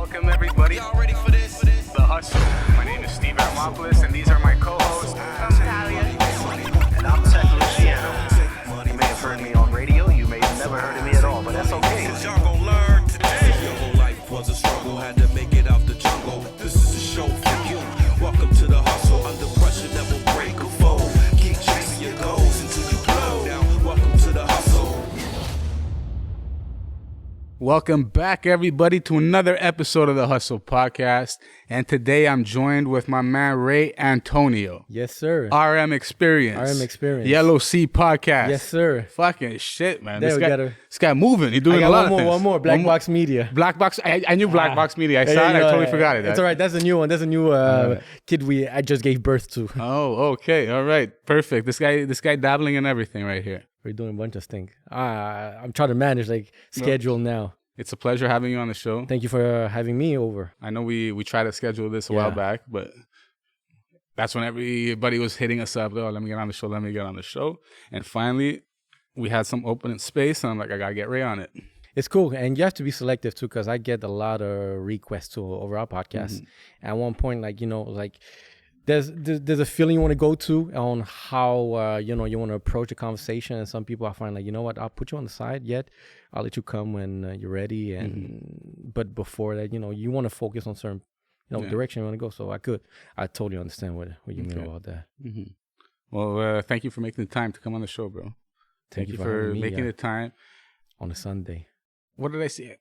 Welcome everybody. Y'all ready for this? The Hustle. My name is Steve Aramopoulos, and these are my co-hosts. I'm Talia. And I'm Tech Luciano. You may have heard me on radio, you may have never heard of me at all, but that's okay. Cause y'all gon' learn today. Your whole life was a struggle, had to make it out the jungle. This is a show for you. Welcome to the hustle. Under pressure, never break a fold. Keep chasing your goals until you blow. Now, welcome to the hustle. Welcome back, everybody, to another episode of the Hustle Podcast. And today I'm joined with my man Ray Antonio. Yes, sir. RM Experience. RM Experience. Yellow Sea Podcast. Yes, sir. Fucking shit, man. There we got This guy moving. He's doing I got a lot of things. one more. Black Box Media. Black Box. I knew Black Box Media. I saw it. I totally forgot it. It's all right. That's a new one. That's a new kid I just gave birth to. Oh, okay. All right. Perfect. This guy dabbling in everything right here. We're doing a bunch of things. I'm trying to manage schedule now. It's a pleasure having you on the show. Thank you for having me over. I know we tried to schedule this a while back, but that's when everybody was hitting us up. Oh, let me get on the show. And finally, we had some open space, and I'm like, I gotta get Ray on it. It's cool, and you have to be selective too, because I get a lot of requests over our podcast. Mm-hmm. At one point, there's a feeling you want to go to on how you want to approach a conversation, and some people I find like, you know what, I'll put you on the side yet. I'll let you come when you're ready, and but before that, you want to focus on certain direction you want to go. So I totally understand what you mean about that. Mm-hmm. Well, thank you for making the time to come on the show, bro. Thank you for making the time on a Sunday. What did I see?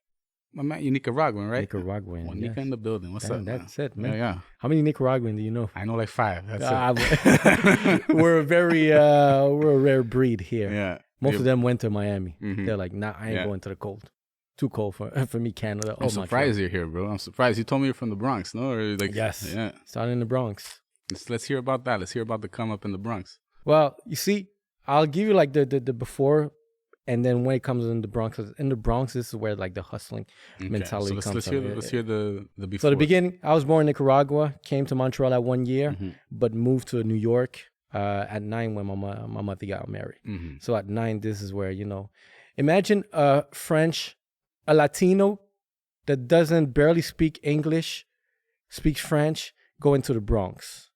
My man, you Nicaraguan, right? Nicaraguan. Well, Nica in the building. What's up? That's it, man. Yeah. How many Nicaraguan do you know? I know like 5. That's it. We're a rare breed here. Yeah. Most of them went to Miami. Mm-hmm. They're like, nah, I ain't going to the cold. Too cold for me, Canada. I'm surprised you're here, bro. I'm surprised. You told me you're from the Bronx, no? Or yes. Yeah. Started in the Bronx. Let's hear about that. Let's hear about the come up in the Bronx. Well, you see, I'll give you like the before, and then when it comes in the Bronx, this is where like the hustling mentality comes from. Let's hear the before. So the beginning, I was born in Nicaragua, came to Montreal at 1 year, but moved to New York at 9 when my mother got married. Mm-hmm. So at 9, this is where, imagine a Latino that doesn't barely speak English, speaks French, going to the Bronx.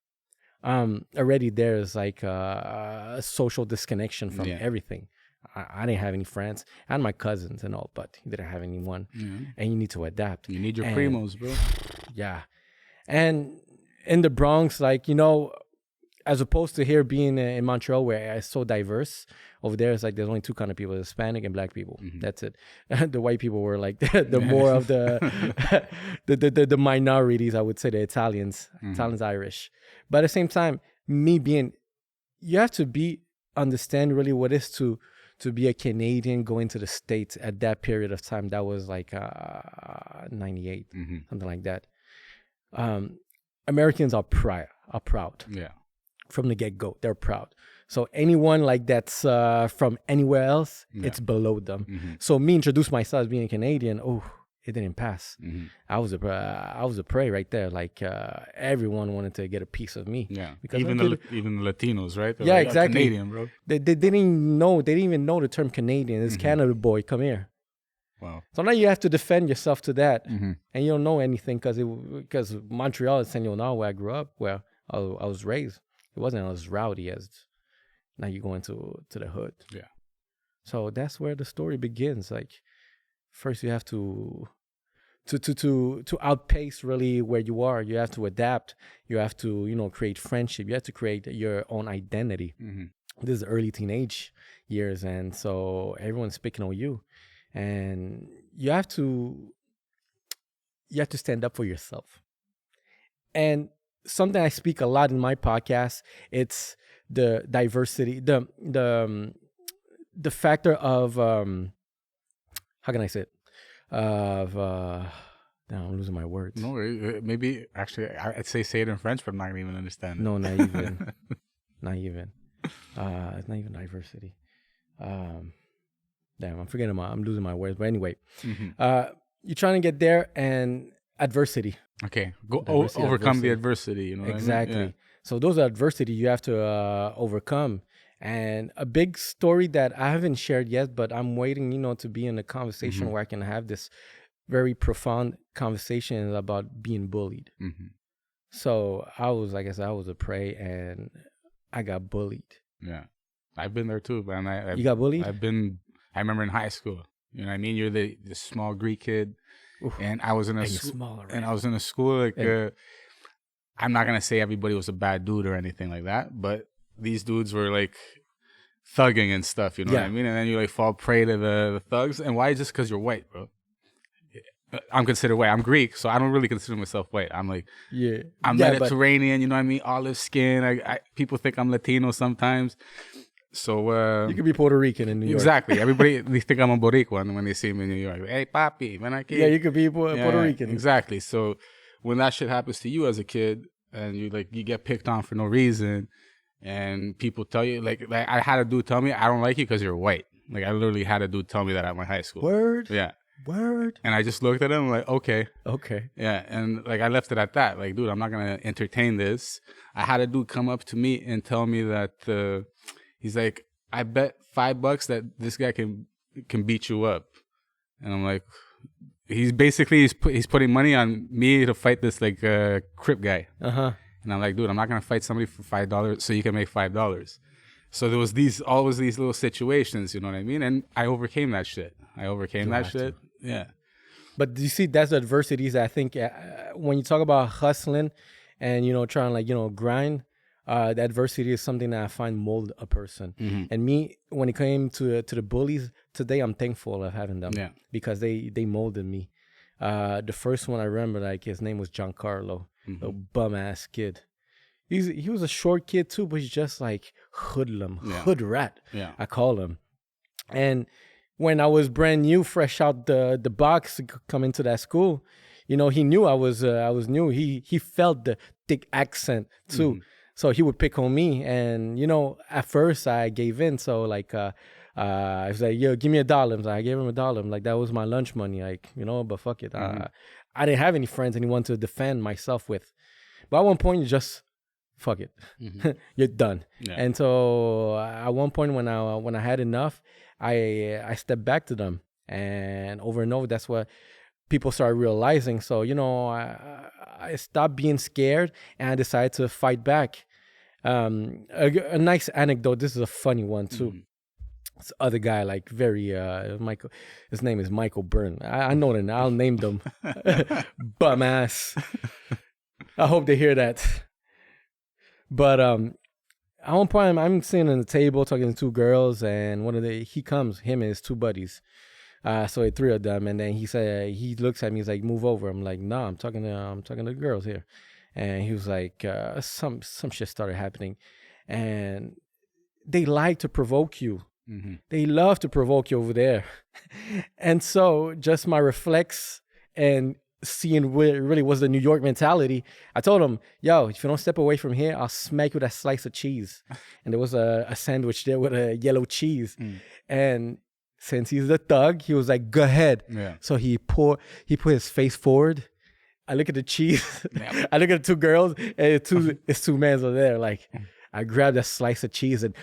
Already there is like a social disconnection from everything. I didn't have any friends. I had my cousins and all, but he didn't have anyone. Mm-hmm. And you need to adapt. You need your primos, bro. Yeah. And in the Bronx, as opposed to here being in Montreal where it's so diverse, over there it's like there's only 2 kind of people, Hispanic and black people. Mm-hmm. That's it. The white people were like the more of the minorities, I would say, the Italians, Irish. But at the same time, you have to understand really what it is to be a Canadian going to the States at that period of time. That was like 98, something like that. Americans are proud. Yeah. From the get-go, they're proud. So anyone like that's from anywhere else, it's below them. Mm-hmm. So me introduce myself as being a Canadian. Oh, it didn't pass. Mm-hmm. I was a prey right there. Like everyone wanted to get a piece of me. Yeah. Because even the Latinos, right? They're like, exactly. Canadian, bro. They didn't even know. They didn't even know the term Canadian. It's Canada boy. Come here. Wow. So now you have to defend yourself to that, and you don't know anything because Montreal is Saint Leonard, where I grew up, where I was raised. It wasn't as rowdy as now you go into the hood. Yeah. So that's where the story begins. Like first you have to outpace really where you are. You have to adapt. You have to, create friendship. You have to create your own identity. Mm-hmm. This is early teenage years, and so everyone's picking on you. And you have to stand up for yourself. And something I speak a lot in my podcast, it's the diversity, the factor of how can I say it? Now I'm losing my words. No, maybe actually I'd say it in French, but I'm not gonna even understand it. No, not even. Not even. It's not even diversity. Damn, I'm losing my words. But anyway, you're trying to get there, and adversity. Okay, overcome the adversity. Exactly. What I mean? So those are adversity you have to overcome. And a big story that I haven't shared yet, but I'm waiting, to be in a conversation where I can have this very profound conversations about being bullied. Mm-hmm. So I was, like I said, I was a prey, and I got bullied. Yeah, I've been there too, man. You got bullied? I remember in high school. You know what I mean? You're the small Greek kid, Oof. and I was in a And you're smaller, and right? I was in a school like Yeah. I'm not gonna say everybody was a bad dude or anything like that, but these dudes were like thugging and stuff. You know what Yeah. I mean? And then you like fall prey to the thugs. And why? Just because you're white, bro. I'm considered white. I'm Greek, so I don't really consider myself white. I'm like, Yeah. I'm Yeah, but Mediterranean, you know what I mean? Olive skin. People think I'm Latino sometimes. So you could be Puerto Rican in New York. exactly. Everybody they think I'm a Boricuan when they see me in New York. Hey, papi, ven aquí. Yeah, you could be Puerto Yeah, Rican. Exactly. So when that shit happens to you as a kid, and you get picked on for no reason, and people tell you like I had a dude tell me I don't like you because you're white. Like I literally had a dude tell me that at my high school. Word. Yeah. Word. And I just looked at him like, okay. Okay. Yeah, and like I left it at that. Like, dude, I'm not gonna entertain this. I had a dude come up to me and tell me that he's like, I bet $5 that this guy can beat you up, and I'm like, he's putting money on me to fight this like Crip guy, Uh-huh. and I'm like, dude, I'm not gonna fight somebody for $5 so you can make $5. So there was always these little situations, you know what I mean? And I overcame that shit. Yeah. But you see, that's the adversities that I think when you talk about hustling and, trying like, grind, the adversity is something that I find mold a person. Mm-hmm. And me, when it came to the bullies, today I'm thankful of having them because they molded me. The first one I remember, like his name was Giancarlo, a bum ass kid. He was a short kid too, but he's just like hoodlum, hood rat. Yeah. I call him. And when I was brand new, fresh out the box, come into that school, he knew I was new. He felt the thick accent too, so he would pick on me. And at first I gave in. So like I was like, yo, give me $1. I gave him $1. Like that was my lunch money. Like but fuck it. I didn't have any friends, anyone to defend myself with. But at one point, you just fuck it. You're done. Yeah. And so at one point when I had enough, I stepped back to them, and over, that's what people started realizing. So I stopped being scared, and I decided to fight back. A nice anecdote. This is a funny one too. This other guy, like very Michael. His name is Michael Byrne. I know that. I'll name them. Bum ass. I hope they hear that. But at one point, I'm sitting on the table talking to two girls, and he comes, him and his two buddies. So three of them, and then he looks at me, he's like, move over. I'm like, nah, I'm talking to the girls here. And he was like, some shit started happening, and they like to provoke you. They love to provoke you over there. And so just my reflex and seeing what really was the New York mentality, I told him, yo, if you don't step away from here, I'll smack you with a slice of cheese. And there was a sandwich there with a yellow cheese. And since he's a thug, he was like, go ahead. Yeah. So he put his face forward. I look at the cheese. I look at the two girls, and it's two men over there. Like, I grabbed a slice of cheese and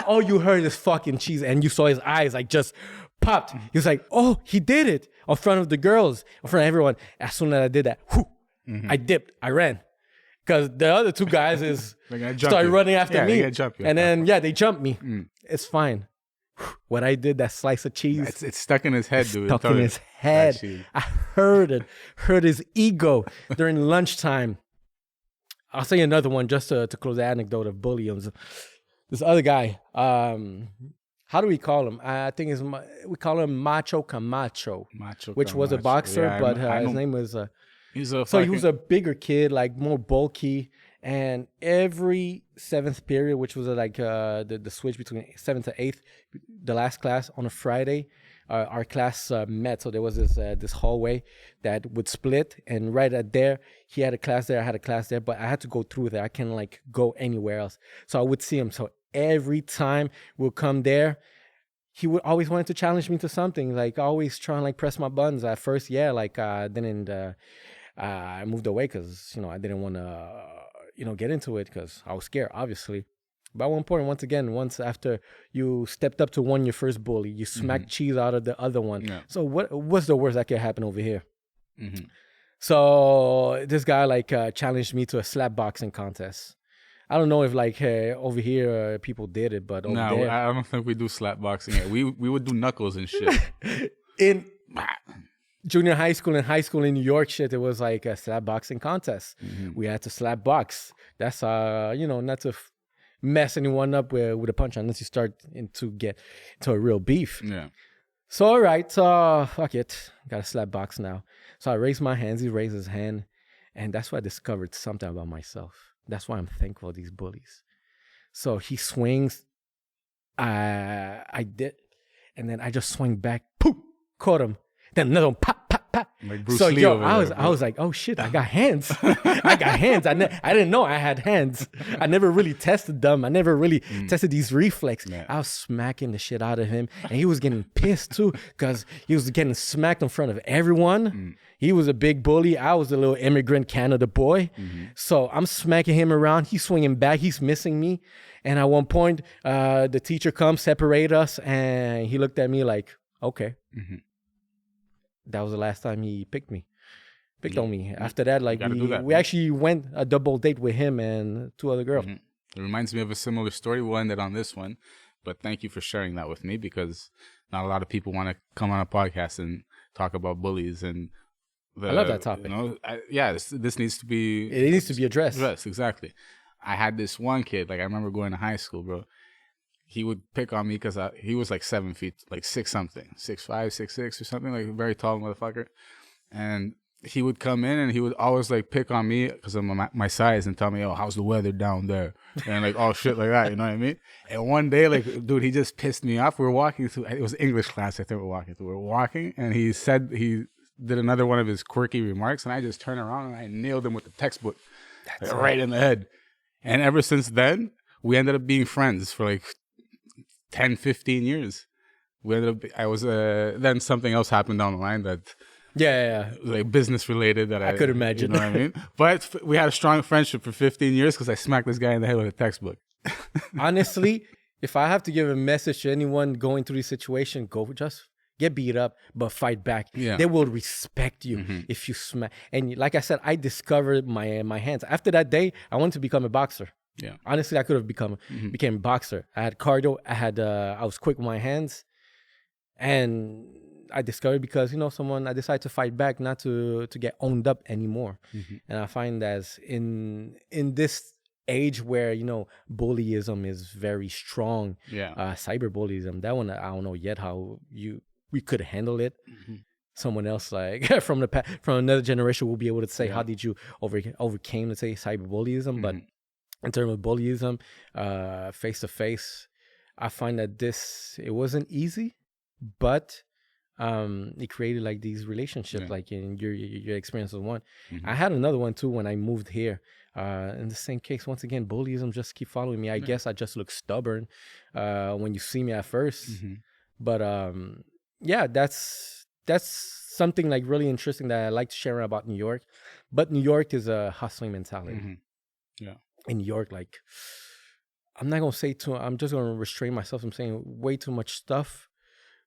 all you heard is fucking cheese, and you saw his eyes like just popped. He was like, oh, he did it in front of the girls, in front of everyone. As soon as I did that, I dipped, I ran. Because the other two guys started running after me. And then, they jumped me. It's fine. What I did, that slice of cheese. It's stuck in his head, dude. Stuck in his head. I heard it. Heard his ego during lunchtime. I'll say another one just to close the anecdote of bullying. This other guy, how do we call him? I think we call him Macho Camacho, which was a boxer, but his name was... he was a bigger kid, like more bulky. And every 7th period, which was like the switch between 7th to 8th, the last class on a Friday, our class met. So there was this hallway that would split, and right at there, he had a class there, I had a class there, but I had to go through there. I can't like go anywhere else. So I would see him. So every time we'll come there, he would always wanted to challenge me to something, like always trying to like press my buttons. At first, I moved away because I didn't want to get into it because I was scared, obviously. But at one point, once after you stepped up to your first bully, you smacked cheese out of the other one. Yeah. So what's the worst that could happen over here? Mm-hmm. So this guy like challenged me to a slap boxing contest. I don't know if like over here people did it, but over No, there I don't think we do slap boxing. Here. We would do knuckles and shit. in junior high school and high school in New York, shit, it was like a slap boxing contest. We had to slap box. That's not to mess anyone up with a punch unless you start to get into a real beef. Yeah. So all right, fuck it, gotta slap box now. So I raised my hands. He raised his hand, and that's why I discovered something about myself. That's why I'm thankful for these bullies. So he swings. I did, and then I just swing back. Poof, caught him. Then another one. Pop, pop, pop. Like Bruce So Lee yo, over I there, was like, oh shit, I got hands. I got hands. I didn't know I had hands. I never really tested them. I never really tested these reflexes. Yeah. I was smacking the shit out of him, and he was getting pissed too because he was getting smacked in front of everyone. He was a big bully. I was a little immigrant Canada boy. So I'm smacking him around. He's swinging back. He's missing me. And at one point, the teacher comes, separate us, and he looked at me like, okay. That was the last time he picked on me. After that, like we actually went a double date with him and two other girls. It reminds me of a similar story. We'll end it on this one, but thank you for sharing that with me because not a lot of people want to come on a podcast and talk about bullies and. I love that topic. This needs to be. It needs to be addressed. Exactly. I had this one kid. Like I remember going to high school, bro. He would pick on me because he was like 7 feet, like 6 something, 6'5", 6'6", or something, like a very tall motherfucker. And he would come in and he would always like pick on me because of my size and tell me, oh, how's the weather down there? And like, oh, shit like that, you know what I mean? And one day, like, dude, he just pissed me off. We were walking through, it was English class, I think we were walking, and he said, he did another one of his quirky remarks, and I just turned around and I nailed him with the textbook right in the head. And ever since then, we ended up being friends for like 10, 15 years. We ended up, then something else happened down the line that, like business related that I could imagine. You know what I mean? But we had a strong friendship for 15 years because I smacked this guy in the head with a textbook. Honestly, if I have to give a message to anyone going through this situation, just get beat up, but fight back. Yeah. They will respect you if you smack. And like I said, I discovered my hands. After that day, I wanted to become a boxer. Yeah. Honestly, I could have became a boxer. I had cardio. I was quick with my hands, and I discovered because I decided to fight back, not to get owned up anymore. And I find that in this age where bullyism is very strong, cyberbullyism, that one I don't know yet how we could handle it. Someone else like from another generation will be able to say how did you overcame, let's say, cyberbullyism. But in terms of bullyism, face to face, I find that it wasn't easy, but it created like these relationships, like in your experience with one. I had another one too when I moved here. In the same case, once again, bullyism just keep following me. I guess I just look stubborn when you see me at first. But that's something like really interesting that I like to share about New York. But New York is a hustling mentality. In New York, like I'm not gonna say I'm just gonna restrain myself from saying way too much stuff.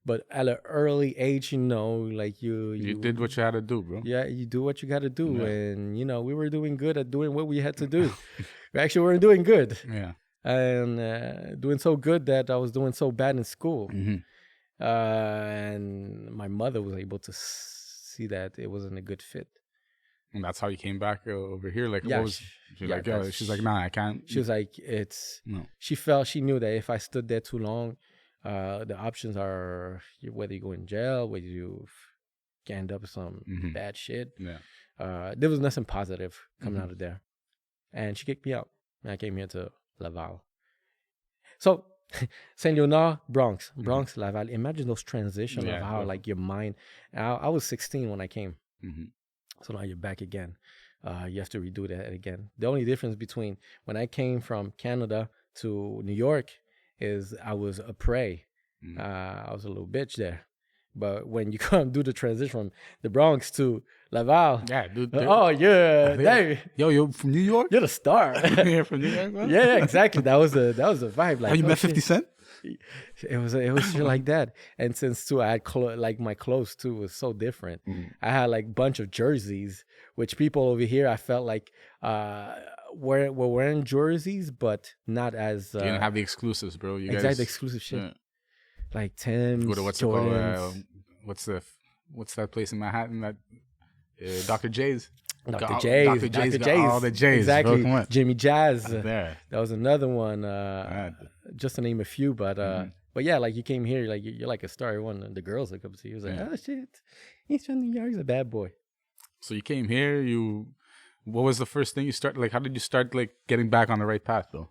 But at an early age, like you did what you had to do, bro. Yeah, you do what you got to do, and we were doing good at doing what we had to do. We actually were doing good, and doing so good that I was doing so bad in school, and my mother was able to see that it wasn't a good fit. And that's how you came back over here. Like, what was she's like, nah, I can't. She was like, she knew that if I stood there too long. The options are whether you go in jail, whether you end up with some bad shit. There was nothing positive coming out of there. And she kicked me out. And I came here to Laval. So, Saint Leonard, Bronx, Laval. Imagine those transitions of how, like, your mind. I was 16 when I came. So now you're back again. You have to redo that again. The only difference between when I came from Canada to New York is I was a prey. I was a little bitch there. But when you come do the transition from the Bronx to Laval, Yeah, dude. oh yeah, hey, Yo, you're from New York? you're the star. You're from New York, bro? Yeah, exactly. That was the vibe. Like, Oh, you oh, met shit. 50 Cent? It was shit like that. And since too, I had like my clothes too was so different. I had like bunch of jerseys, which people over here I felt like were wearing jerseys, but not as You didn't have the exclusives, bro. You exact guys, exclusive shit. yeah. Like Tim's, What's it called? Jordans, What's that place in Manhattan? That Dr. J's. Dr. J's, Dr. J's got all the J's. exactly. Bro, come on. Jimmy Jazz. There. That was another one. Yeah. Just to name a few, but yeah, like you came here, like you're like a star. Everyone, the girls look up to you. It was like, Yeah. oh shit, he's from New York. He's a bad boy. So you came here. What was the first thing you started? Like, how did you start like getting back on the right path, though?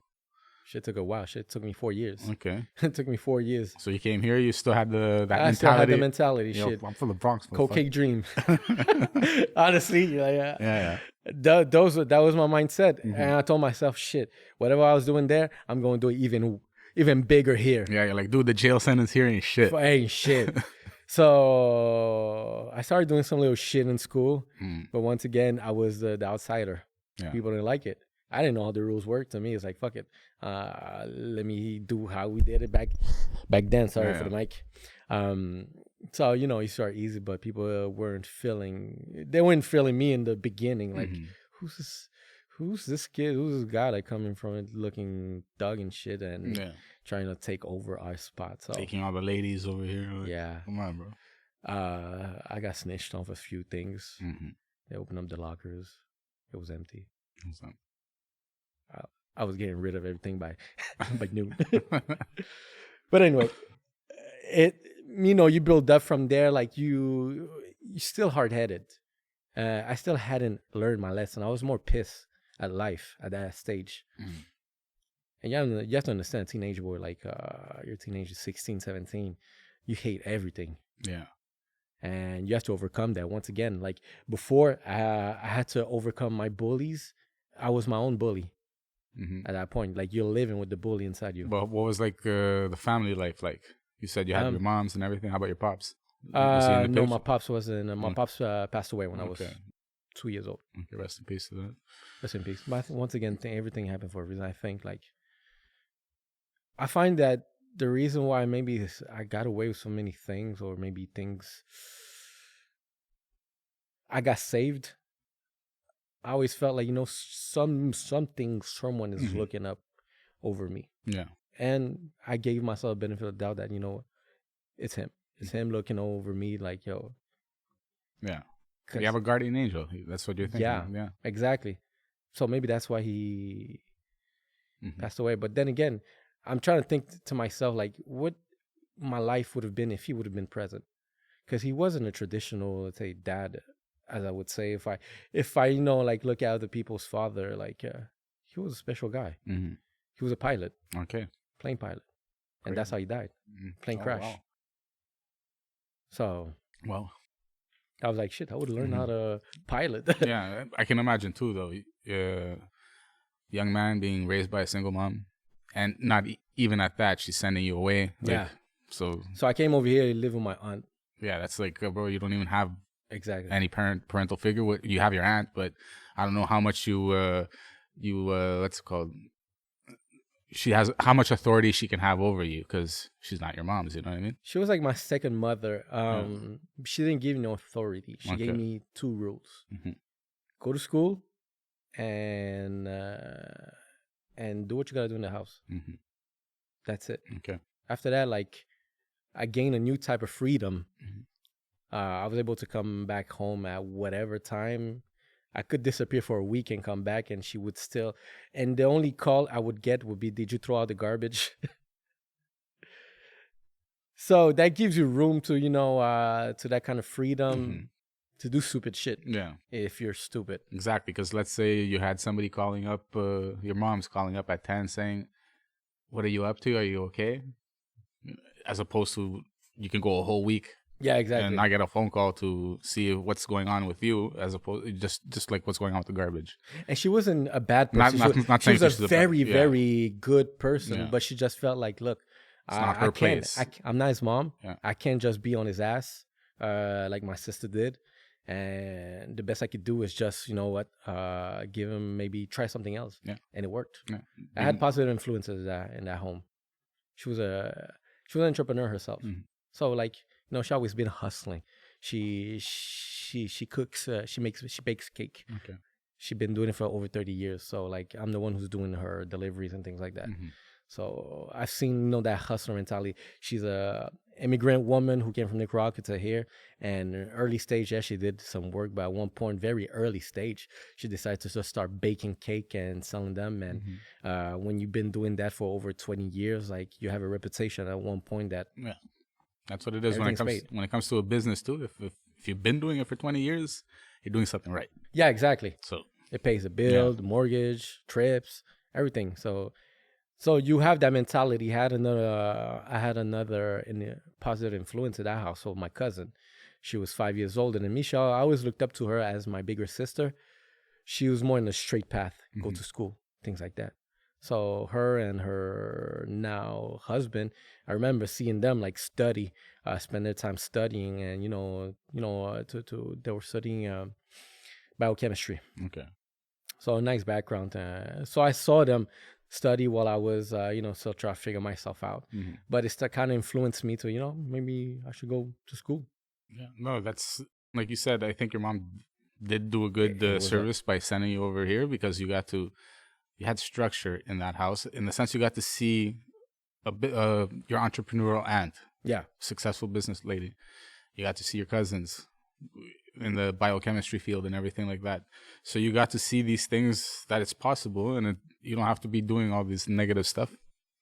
Shit took a while. Shit took me 4 years. Okay. It took me 4 years. So you came here. You still had that I mentality. still had the mentality. Yo, Shit, I'm from the Bronx. cocaine dream. Honestly, yeah. Yeah. That was my mindset, and I told myself, shit, whatever I was doing there, I'm going to do it even bigger here. Yeah. You're like, dude, the jail sentence here ain't shit. Ain't shit. So I started doing some little shit in school, but once again, I was the outsider. Yeah. People didn't like it. I didn't know how the rules worked. To me, it's like, fuck it. Let me do how we did it back then. Sorry for the mic. So, you start easy, but people weren't feeling me in the beginning. Like, who's this kid? Who's this guy like coming from it looking thug and shit and trying to take over our spot? So Taking all the ladies over here. Like, yeah. Come on, bro. I got snitched on for a few things. They opened up the lockers. It was empty. What's up? I was getting rid of everything by noon. But anyway, you build up from there. Like you're still hard headed. I still hadn't learned my lesson. I was more pissed at life at that stage. And you have to understand, teenage boy, like you're a teenager, 16, 17, you hate everything. Yeah. And you have to overcome that. Once again, like before, I had to overcome my bullies. I was my own bully. At that point, like you're living with the bully inside you. But what was like the family life like? You said you had your moms and everything. How about your pops? Was he in the No, picture? my pops wasn't. My pops passed away when I was 2 years old. Okay, rest in peace to that. Rest in peace. But I think, once again, everything happened for a reason. I think I find that the reason why maybe I got away with so many things, or maybe things I got saved. I always felt like, something, someone is looking up over me. Yeah. And I gave myself a benefit of the doubt that, it's him. It's him looking over me like, yo. Yeah. You have a guardian angel. That's what you're thinking. Yeah. Exactly. So maybe that's why he passed away. But then again, I'm trying to think to myself, like, what my life would have been if he would have been present. Because he wasn't a traditional, let's say, dad, as I would say. If I look at other people's father, like, he was a special guy. He was a pilot. Okay. Plane pilot. And that's how he died. Plane crash. Wow. So. Well. I was like, shit, I would learn how to pilot. Yeah, I can imagine too, though. Young man being raised by a single mom. And not even at that, she's sending you away. Yeah. So I came over here to live with my aunt. Yeah, that's like, bro, you don't even have exactly any parental figure. You have your aunt, but I don't know how much what's it called? She has how much authority she can have over you because she's not your mom's. You know what I mean? She was like my second mother. She didn't give me no authority. She gave me 2 rules: go to school, and do what you gotta do in the house. That's it. Okay. After that, like, I gained a new type of freedom. I was able to come back home at whatever time. I could disappear for a week and come back, and she would still. And the only call I would get would be, "Did you throw out the garbage?" So that gives you room to, to that kind of freedom to do stupid shit. Yeah. If you're stupid. Exactly. Because let's say you had somebody calling up, your mom's calling up at 10 saying, "What are you up to? Are you okay?" As opposed to you can go a whole week. Yeah, exactly. And I get a phone call to see what's going on with you, as opposed just like what's going on with the garbage. And she wasn't a bad person. Not she was saying a very, very good person, Yeah. but she just felt like, look, It's not her place. I'm not his mom. Yeah. I can't just be on his ass like my sister did. And the best I could do is just, you know what, give him maybe try something else. Yeah. And it worked. Yeah. I had positive influences in that home. She was an entrepreneur herself. Mhm. So like, you know, she always been hustling. She cooks, she bakes cake. Okay. She's been doing it for over 30 years. So like I'm the one who's doing her deliveries and things like that. Mhm. So I've seen, you know, that hustler mentality. She's a immigrant woman who came from Nicaragua to here, and early stage, yeah, she did some work, but at one point, very early stage, she decided to just start baking cake and selling them. And when you've been doing that for over 20 years, like you have a reputation at one point that Yeah. That's what it is when it Everything's comes to a business too. If you've been doing it for 20 years, you're doing something right. yeah, exactly. So It pays the bill, the mortgage, trips, everything. So you have that mentality. I had another positive influence in that household. My cousin, she was 5 years older than me. I always looked up to her as my bigger sister. She was more in the straight path, go to school, things like that. So her and her now husband, I remember seeing them like study, spend their time studying, and they were studying biochemistry. okay. So a nice background. So I saw them study while I was, still trying to figure myself out. But it's that kind of influenced me to, maybe I should go to school. Yeah. No, that's like you said. I think your mom did do a good It was service by sending you over here because you had structure in that house. In the sense, you got to see a bit your entrepreneurial aunt, Yeah. successful business lady. You got to see your cousins in the biochemistry field and everything like that. So you got to see these things that it's possible, and you don't have to be doing all this negative stuff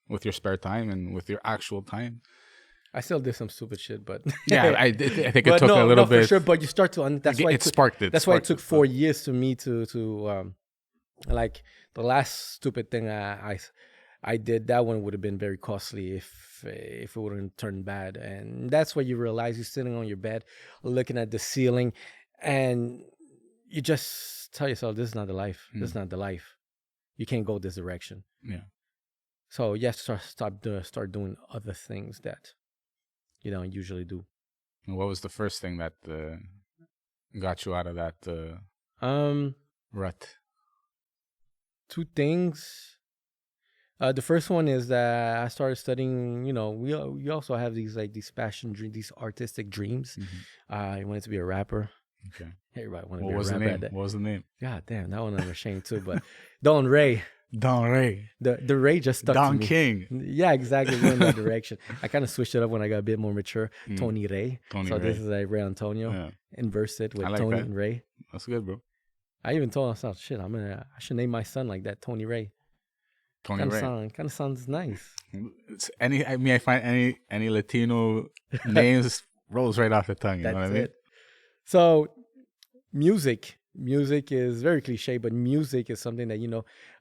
with your spare time and with your actual time. I still did some stupid shit, but Yeah, I think it but took a little bit. for sure. But you start to that's why It sparked it. That's why it sparked took 4 years to me to like the last stupid thing I did. That one would have been very costly if it wouldn't turn bad. And that's where you realize you're sitting on your bed, looking at the ceiling, and you just tell yourself, "This is not the life. This is not the life. You can't go this direction." Yeah. So you have to start doing other things that you don't usually do. And what was the first thing that got you out of that rut? Two things. The first one is that I started studying. We also have these passion dreams, these artistic dreams. I wanted to be a rapper. Okay. Everybody wanted to What be was a the rapper. name? What was the name? God damn, that one I'm ashamed too. But Don Ray, Don Ray. the Ray just stuck to Don me. King. Yeah, exactly. Went in that direction. I kind of switched it up when I got a bit more mature. Tony Ray. Tony so Ray. this is like Ray Antonio. Yeah. Inversed it with I like Tony that. and Ray. That's good, bro. I even told myself, shit, I should name my son like that, Tony Ray. Tony Kind Ray. of sounds nice. I find any Latino names rolls right off the tongue. You know what I mean? it. So, music is very cliche, but music is something that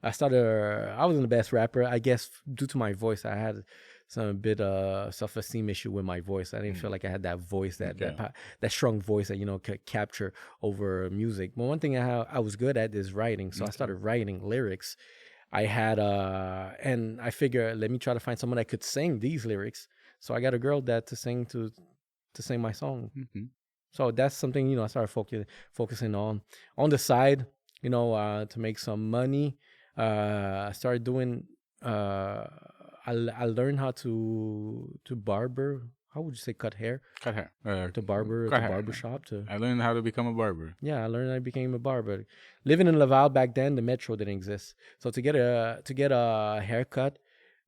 I wasn't the best rapper. I guess due to my voice, I had some bit self-esteem issue with my voice. I didn't feel like I had that voice, that strong voice that could capture over music. But one thing I was good at is writing, so I started writing lyrics. I had and I figured, let me try to find someone that could sing these lyrics. So I got a girl to sing my song. So that's something I started focusing on the side. To make some money. I started doing. I learned how to barber. How would you say cut hair? Cut hair. To barber, cut to hair. barbershop. I learned how to become a barber. Yeah, I learned I became a barber. Living in Laval back then, the metro didn't exist. So to get a haircut,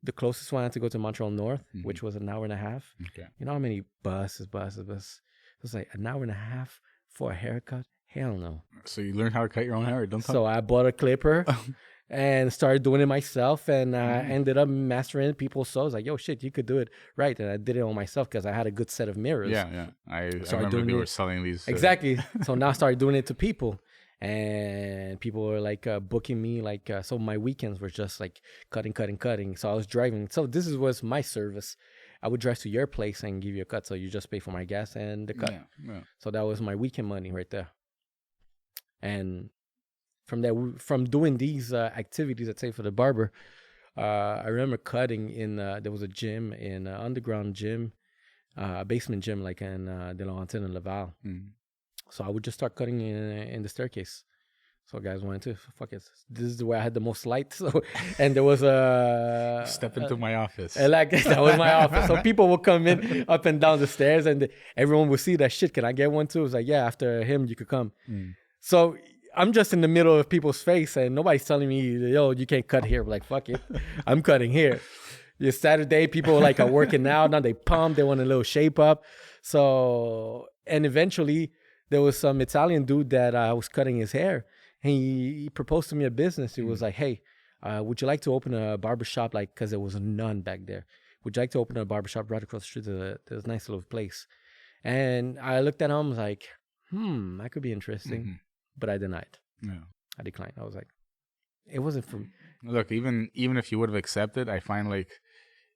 the closest one I had to go to Montreal North, which was an hour and a half. Okay. You know how many buses? It was like an hour and a half for a haircut? Hell no. So you learned how to cut your own hair. Don't tell So I bought a clipper and started doing it myself, and ended up mastering it. People saw, I was like, yo, shit, you could do it right. And I did it on myself because I had a good set of mirrors. Yeah. I Started remember doing they were it. selling these. Exactly. So now I started doing it to people. And people were like booking me, so my weekends were just like cutting. So I was driving. So this was my service. I would drive to your place and give you a cut. So you just pay for my gas and the cut. Yeah. So that was my weekend money right there. And from doing these activities, let's say for the barber, I remember cutting in. There was a gym in underground gym, basement gym, like in De Laurentides and Laval. So I would just start cutting in the staircase. So guys wanted to fuck it. This is where I had the most light. So, and there was a Step into my office. and like that was my office. So people would come in up and down the stairs, and everyone would see that shit. Can I get one too? It's like, yeah, after him you could come. So I'm just in the middle of people's face, and nobody's telling me, yo, you can't cut here. I'm like, fuck it, I'm cutting here. It's Saturday, people like are working out now. They pump, they want a little shape up. So, and eventually there was some Italian dude that was cutting his hair. He proposed to me a business. He was like, hey, would you like to open a barbershop? Like, because there was none back there. Would you like to open a barbershop right across the street? There's a nice little place. And I looked at him, I was like, that could be interesting. But I denied. Yeah. I declined. I was like, it wasn't for me. Look, even if you would have accepted, I find like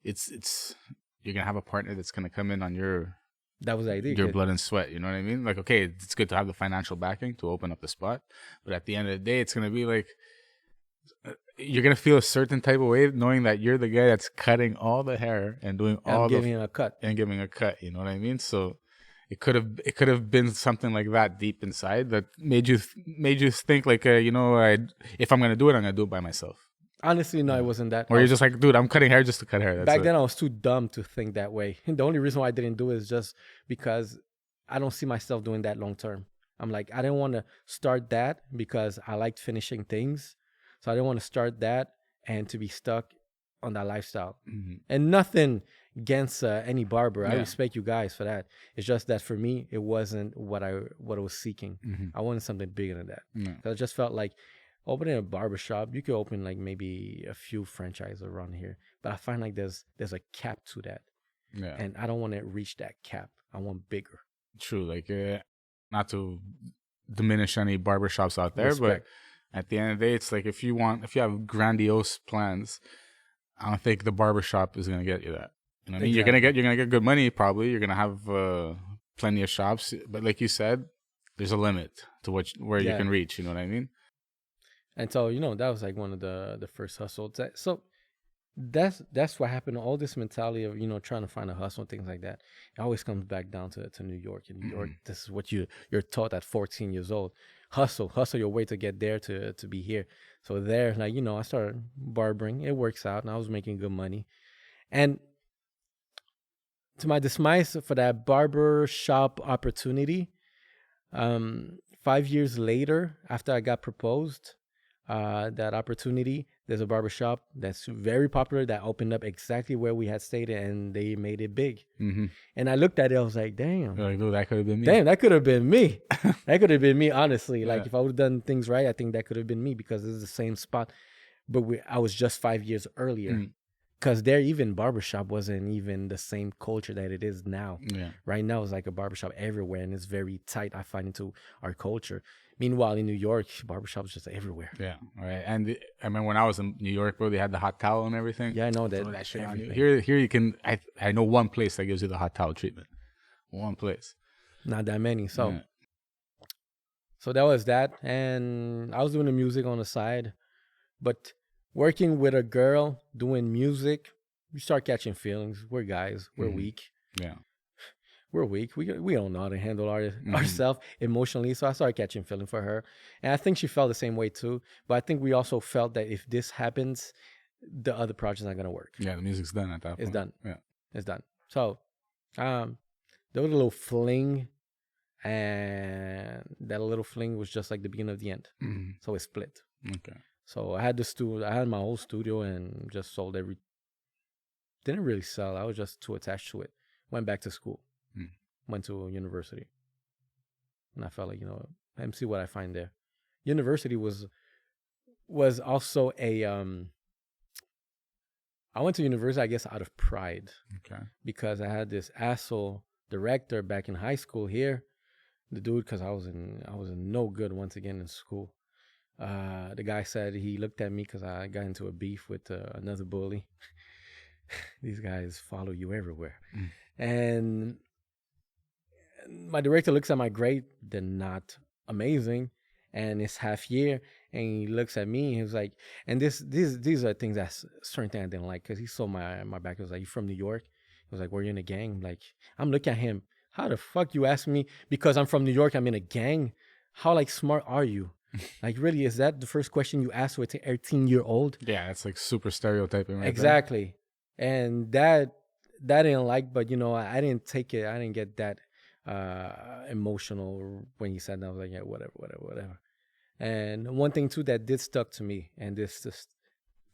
it's you're gonna have a partner that's gonna come in on your That was the idea. your blood and sweat. You know what I mean? Like, okay, it's good to have the financial backing to open up the spot, but at the end of the day, it's gonna be like you're gonna feel a certain type of way knowing that you're the guy that's cutting all the hair and doing all giving him a cut. and giving a cut. You know what I mean? So it could have been something like that deep inside that made you think like if I'm gonna do it, I'm gonna do it by myself. Honestly, no, it wasn't that. Or you're just like, dude, I'm cutting hair just to cut hair. That's Back it. then, I was too dumb to think that way. The only reason why I didn't do it is just because I don't see myself doing that long term. I'm like, I didn't want to start that because I liked finishing things. So I didn't want to start that and to be stuck on that lifestyle. And nothing against any barber. I respect you guys for that. It's just that for me, it wasn't what I was seeking. I wanted something bigger than that. 'Cause I just felt like opening a barbershop, you could open like maybe a few franchises around here. But I find like there's a cap to that. Yeah. And I don't want to reach that cap. I want bigger. True. Like, not to diminish any barbershops out there, Respect. but at the end of the day, it's like if you have grandiose plans, I don't think the barbershop is gonna get you that. You know what I mean? You're gonna get good money probably. You're gonna have plenty of shops, but like you said, there's a limit to where you can reach. You know what I mean? And so, that was like one of the first hustles. So that's what happened. All this mentality of, trying to find a hustle and things like that. It always comes back down to New York. In New York, this is what you're taught at 14 years old. Hustle your way to get there to be here. So there, like, I started barbering. It works out and I was making good money. And to my demise for that barber shop opportunity, 5 years later, after I got proposed, that opportunity, there's a barbershop that's very popular that opened up exactly where we had stayed, and they made it big. And I looked at it, I was like, damn. You're like, dude, that could have been me. Damn, that could have been me. That could have been me, honestly. Like, if I would have done things right, I think that could have been me because this is the same spot. But I was just 5 years earlier. Because there, even barbershop wasn't even the same culture that it is now. Yeah. Right now, it's like a barbershop everywhere, and it's very tight, I find, into our culture. Meanwhile, in New York, barbershops just everywhere. Yeah, right. And I remember when I was in New York, bro, they had the hot towel and everything. Yeah, I know that. Throw that shit on you. everything. Here you can. I know one place that gives you the hot towel treatment. One place. Not that many. So, Yeah. so that was that. And I was doing the music on the side. But working with a girl, doing music, you start catching feelings. We're guys. We're weak. Yeah. We're weak. We don't know how to handle ourselves emotionally. So I started catching feeling for her. And I think she felt the same way too. But I think we also felt that if this happens, the other project's not going to work. Yeah, the music's done at that point. It's done. Yeah. It's done. So there was a little fling. And that little fling was just like the beginning of the end. So it split. Okay. So I had I had my whole studio and just sold didn't really sell. I was just too attached to it. Went back to school. Went to university. And I felt like, let me see what I find there. University was also I went to university, I guess, out of pride. Okay. Because I had this asshole director back in high school here. The dude, because I was in no good once again in school. The guy said he looked at me because I got into a beef with another bully. These guys follow you everywhere. And my director looks at my grade. They're not amazing. And it's half year. And he looks at me and he was like, and these are things that's certain thing I didn't like, because he saw my back. He was like, "You from New York?" He was like, "Were you in a gang?" Like, I'm looking at him. How the fuck you ask me because I'm from New York, I'm in a gang? How like smart are you? Like, really, is that the first question you ask with an 18-year-old? Yeah, it's like super stereotyping, right? Exactly. And that I didn't like, but you know, I didn't take it. I didn't get that emotional when he said that. I was like, yeah, whatever. And one thing too that did stuck to me, and this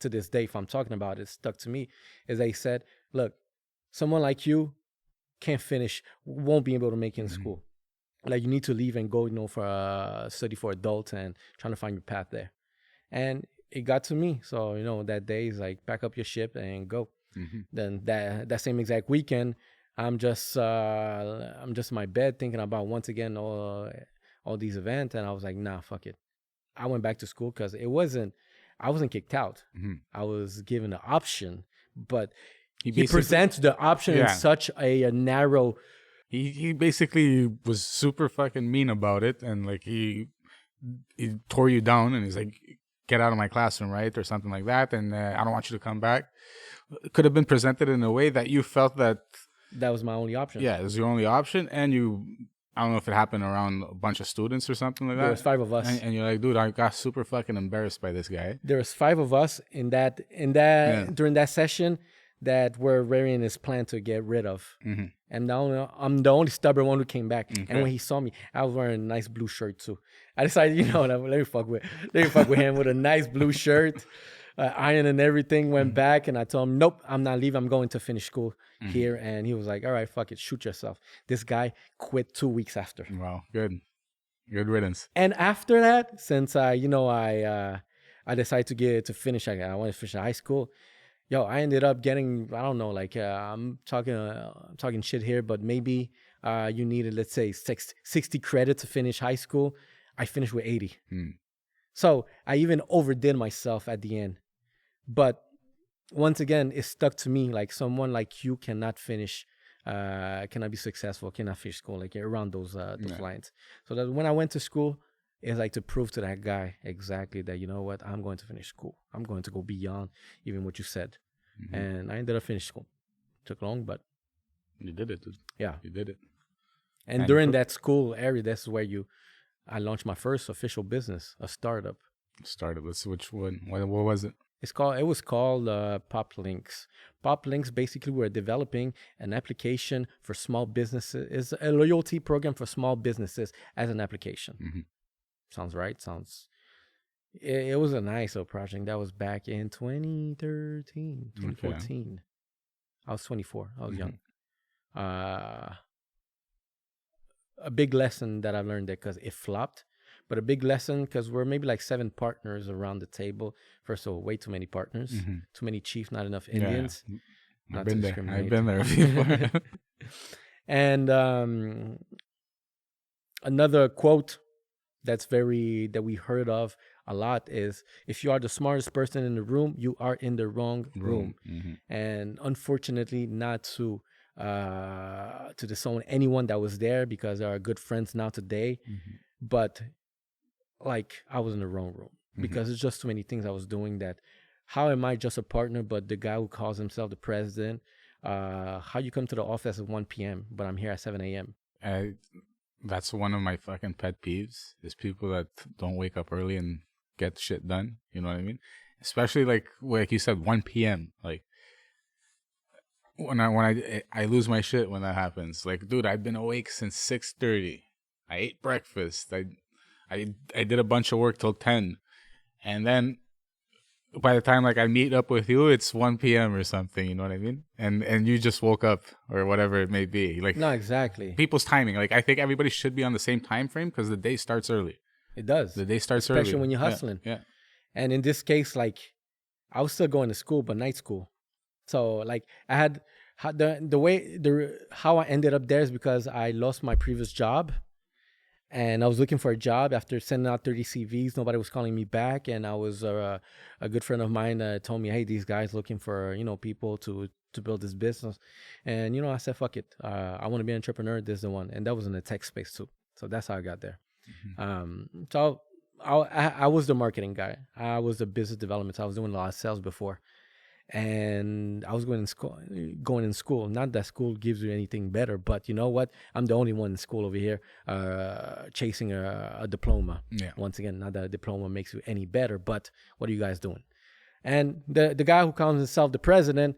to this day, if I'm talking about it, stuck to me, is they said, look, someone like you can't finish, won't be able to make it in school. Like, you need to leave and go, you know, for study for adults and trying to find your path there. And it got to me. So, you know, that day is like, pack up your ship and go. Then that same exact weekend, I'm just in my bed thinking about once again all these events, and I was like, nah, fuck it. I went back to school because I wasn't kicked out. I was given the option, but he presents the option in such a narrow. He basically was super fucking mean about it, and like he tore you down, and he's like, "Get out of my classroom," right, or something like that, and I don't want you to come back. It could have been presented in a way that you felt that was my only option. Yeah, it was your only option, and I don't know if it happened around a bunch of students or something like that. There was 5 of us, and you're like, dude, I got super fucking embarrassed by this guy. There was 5 of us in that during that session that were wearing his plan to get rid of. And I'm the only stubborn one who came back. Okay. And when he saw me, I was wearing a nice blue shirt too. I decided, you know, let me fuck with him with a nice blue shirt, iron and everything. Went back and I told him, nope, I'm not leaving. I'm going to finish school here. And he was like, all right, fuck it, shoot yourself. This guy quit 2 weeks after. Wow, good riddance. And after that, since I decided to finish. I wanted to finish high school. Yo, I ended up getting, I don't know, like I'm talking shit here, but maybe you needed, let's say, 60 credits to finish high school. I finished with 80. So I even overdid myself at the end. But once again, it stuck to me, like someone like you cannot be successful, cannot finish school, like around those lines. So that when I went to school, it's like to prove to that guy exactly that, you know what, I'm going to finish school. I'm going to go beyond even what you said. And I ended up finishing school. Took long, but you did it, dude. Yeah, you did it. And during that school area, that's where I launched my first official business, a startup. Which one? What was it? It was called PopLinks. PopLinks, basically, we're developing an application for small businesses. It's a loyalty program for small businesses as an application. Sounds right. It was a nice little project. That was back in 2013, 2014. Okay. I was 24. I was young. A big lesson that I learned there, because it flopped. But a big lesson, because we're maybe like 7 partners around the table. First of all, way too many partners. Too many chiefs, not enough Indians. Yeah. I've been there before. And another quote that we heard of a lot is, if you are the smartest person in the room, you are in the wrong room. And unfortunately, not to disown anyone that was there, because they are good friends now today, but like, I was in the wrong room because it's just too many things I was doing that. How am I just a partner, but the guy who calls himself the president? How you come to the office at 1 p.m., but I'm here at 7 a.m.? That's one of my fucking pet peeves, is people that don't wake up early and get shit done. You know what I mean? Especially like you said, 1 p.m. Like, when I lose my shit when that happens. Like, dude, I've been awake since 6:30. I ate breakfast. I did a bunch of work till 10, and then by the time like I meet up with you, it's 1 p.m. or something. You know what I mean? And you just woke up or whatever it may be. Like, no, exactly. People's timing. Like, I think everybody should be on the same time frame, because the day starts early. It does. The day starts early, especially when you're hustling. Yeah. And in this case, like, I was still going to school, but night school. So like, I had how I ended up there is because I lost my previous job. And I was looking for a job after sending out 30 CVs. Nobody was calling me back. And I was a good friend of mine told me, hey, these guys looking for, people to build this business. And, I said, fuck it. I want to be an entrepreneur. This is the one. And that was in the tech space too. So that's how I got there. So I was the marketing guy. I was the business development. I was doing a lot of sales before, and I was going in school. Not that school gives you anything better, but you know what? I'm the only one in school over here chasing a diploma. Yeah. Once again, not that a diploma makes you any better, but what are you guys doing? And the guy who calls himself the president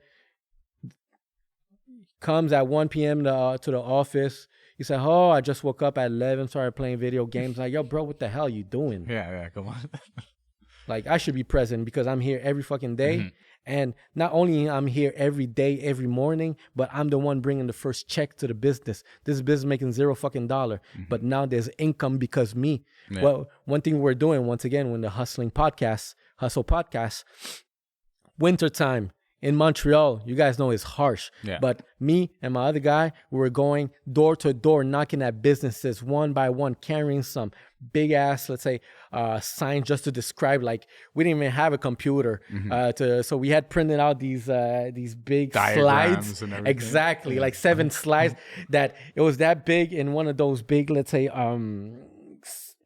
comes at 1 p.m. to the office. He said, "Oh, I just woke up at 11, started playing video games." Like, yo, bro, what the hell are you doing? Yeah, come on. Like, I should be president because I'm here every fucking day. And not only I'm here every day, every morning, but I'm the one bringing the first check to the business. This business making $0 fucking dollar. But now there's income because me. Yeah. Well, one thing we're doing, once again, when the Hustle podcast, wintertime in Montreal, you guys know it's harsh. Yeah. But me and my other guy, we were going door to door, knocking at businesses one by one, carrying some big ass, let's say, signs just to describe. Like, we didn't even have a computer, so we had printed out these big Diagrams slides, and everything. exactly, like 7 slides. That it was that big in one of those big, let's say,